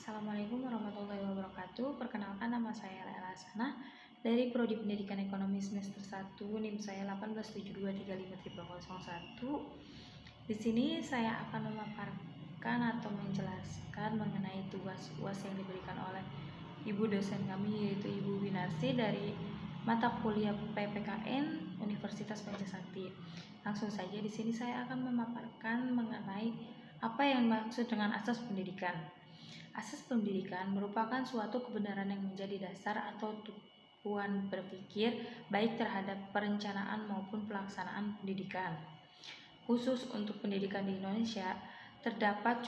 Assalamualaikum warahmatullahi wabarakatuh. Perkenalkan, nama saya Lela Sana dari Prodi Pendidikan Ekonomi semester 1, NIM saya 1872353001. Di sini saya akan memaparkan atau menjelaskan mengenai tugas UAS yang diberikan oleh ibu dosen kami, yaitu Ibu Winarsi dari mata kuliah PPKN Universitas Pancasakti. Langsung saja, di sini saya akan memaparkan mengenai apa yang dimaksud dengan asas pendidikan. Asas pendidikan merupakan suatu kebenaran yang menjadi dasar atau tujuan berpikir baik terhadap perencanaan maupun pelaksanaan pendidikan. Khusus untuk pendidikan di Indonesia, terdapat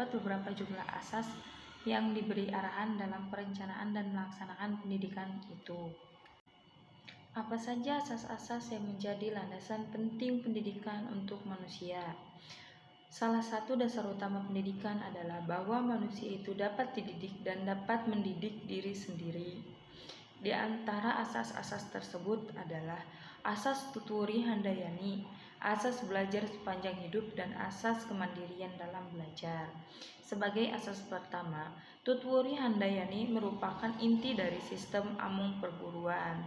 beberapa jumlah asas yang diberi arahan dalam perencanaan dan melaksanaan pendidikan itu. Apa saja asas-asas yang menjadi landasan penting pendidikan untuk manusia? Salah satu dasar utama pendidikan adalah bahwa manusia itu dapat dididik dan dapat mendidik diri sendiri. Di antara asas-asas tersebut adalah asas Tutwuri Handayani, asas belajar sepanjang hidup, dan asas kemandirian dalam belajar. Sebagai asas pertama, Tutwuri Handayani merupakan inti dari sistem amung perguruan.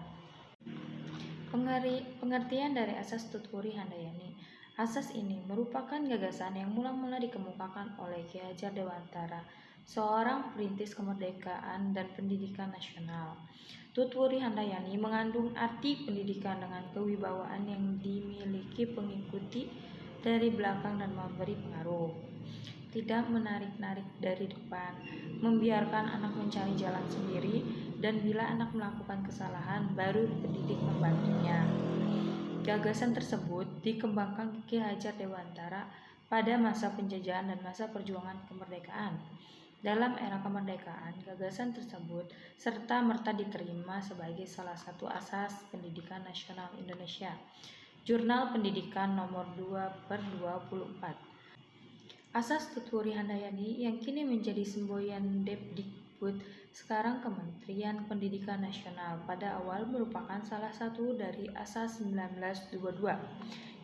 Pengertian dari asas Tutwuri Handayani. Asas ini merupakan gagasan yang mula-mula dikemukakan oleh Ki Hajar Dewantara, seorang perintis kemerdekaan dan pendidikan nasional. Tutwuri Handayani mengandung arti pendidikan dengan kewibawaan yang dimiliki pengikuti dari belakang dan memberi pengaruh. Tidak menarik-narik dari depan, membiarkan anak mencari jalan sendiri, dan bila anak melakukan kesalahan, baru pendidik membantunya. Gagasan tersebut dikembangkan Ki Hajar Dewantara pada masa penjajahan dan masa perjuangan kemerdekaan. Dalam era kemerdekaan, gagasan tersebut serta-merta diterima sebagai salah satu asas pendidikan nasional Indonesia. Jurnal Pendidikan nomor 2/24. Asas Tutwuri Handayani yang kini menjadi semboyan Depdikbud, sekarang Kementerian Pendidikan Nasional, pada awal merupakan salah satu dari asas 1922,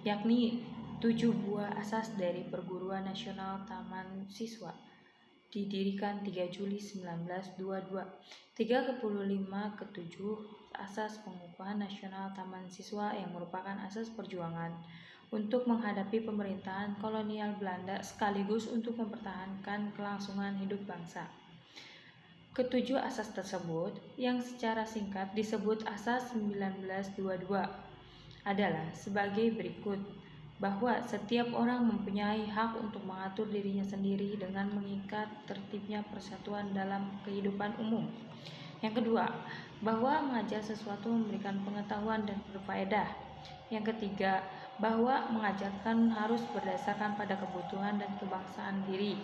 yakni 7 buah asas dari Perguruan Nasional Taman Siswa, didirikan 3 Juli 1922. 35 ke-7 asas Pengukuhan Nasional Taman Siswa yang merupakan asas perjuangan untuk menghadapi pemerintahan kolonial Belanda sekaligus untuk mempertahankan kelangsungan hidup bangsa. Ketujuh asas tersebut, yang secara singkat disebut asas 1922, adalah sebagai berikut: bahwa setiap orang mempunyai hak untuk mengatur dirinya sendiri dengan mengikat tertibnya persatuan dalam kehidupan umum. Yang kedua, bahwa mengajar sesuatu memberikan pengetahuan dan berfaedah. Yang ketiga, bahwa mengajarkan harus berdasarkan pada kebutuhan dan kebangsaan diri.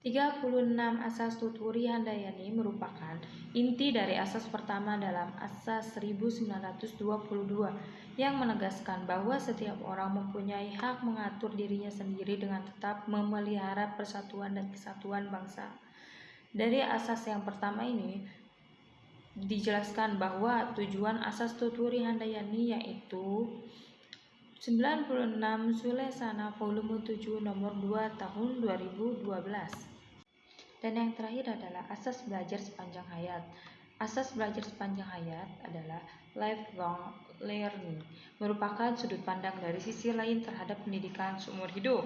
36 asas Tutwuri Handayani merupakan inti dari asas pertama dalam asas 1922 yang menegaskan bahwa setiap orang mempunyai hak mengatur dirinya sendiri dengan tetap memelihara persatuan dan kesatuan bangsa. Dari asas yang pertama ini dijelaskan bahwa tujuan asas Tutwuri Handayani yaitu 96 Sulesana volume 7 nomor 2 tahun 2012. Dan yang terakhir adalah asas belajar sepanjang hayat. Asas belajar sepanjang hayat adalah lifelong learning, merupakan sudut pandang dari sisi lain terhadap pendidikan seumur hidup.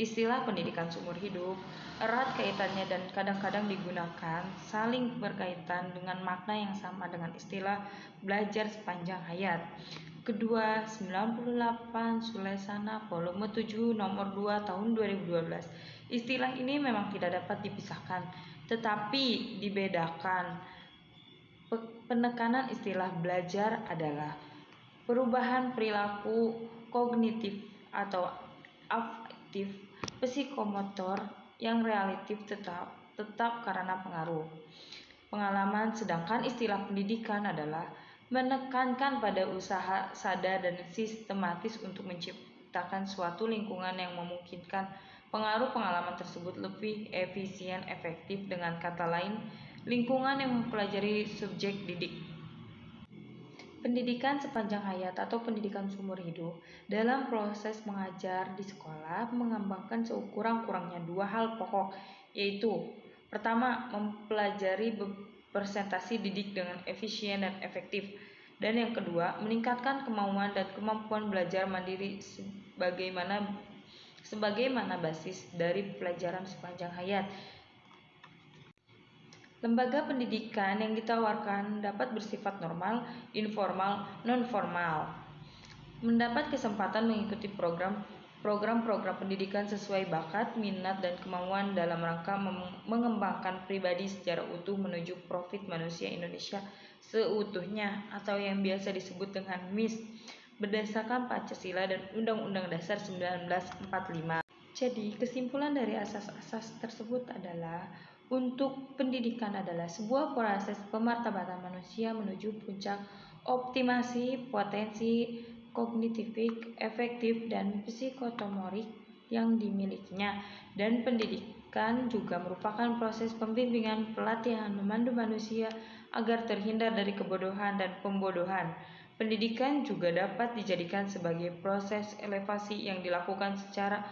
Istilah pendidikan seumur hidup erat kaitannya dan kadang-kadang digunakan saling berkaitan dengan makna yang sama dengan istilah belajar sepanjang hayat. Kedua, 98 Sulesana volume 7 nomor 2 tahun 2012. Istilah ini memang tidak dapat dipisahkan, tetapi dibedakan. Penekanan istilah belajar adalah perubahan perilaku kognitif atau afektif psikomotor yang relatif tetap karena pengaruh pengalaman, sedangkan istilah pendidikan adalah menekankan pada usaha sadar dan sistematis untuk menciptakan suatu lingkungan yang memungkinkan pengaruh pengalaman tersebut lebih efisien, efektif. Dengan kata lain, lingkungan yang mempelajari subjek didik. Pendidikan sepanjang hayat atau pendidikan seumur hidup dalam proses mengajar di sekolah mengembangkan sekurang-kurangnya dua hal pokok, yaitu Pertama, mempelajari presentasi didik dengan efisien dan efektif. Dan yang kedua, meningkatkan kemauan dan kemampuan belajar mandiri sebagaimana basis dari pelajaran sepanjang hayat. Lembaga pendidikan yang ditawarkan dapat bersifat normal, informal, non-formal. Mendapat kesempatan mengikuti program pendidikan sesuai bakat, minat, dan kemauan dalam rangka mengembangkan pribadi secara utuh menuju profit manusia Indonesia seutuhnya atau yang biasa disebut dengan MIS berdasarkan Pancasila dan Undang-Undang Dasar 1945. Jadi, kesimpulan dari asas-asas tersebut adalah untuk pendidikan adalah sebuah proses pemartabatan manusia menuju puncak optimasi potensi kognitif, efektif, dan psikomotorik yang dimilikinya. Dan pendidikan juga merupakan proses pembimbingan pelatihan memandu manusia agar terhindar dari kebodohan dan pembodohan. Pendidikan juga dapat dijadikan sebagai proses elevasi yang dilakukan secara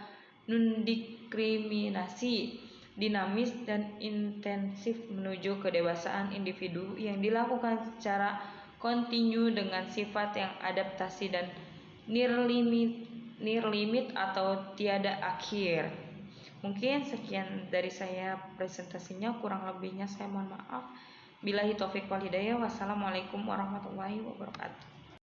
non-diskriminasi, dinamis dan intensif menuju kedewasaan individu yang dilakukan secara kontinu dengan sifat yang adaptasi dan near limit atau tiada akhir. Mungkin sekian dari saya presentasinya, kurang lebihnya saya mohon maaf. Billahi taufik wal hidayah. Wassalamualaikum warahmatullahi wabarakatuh.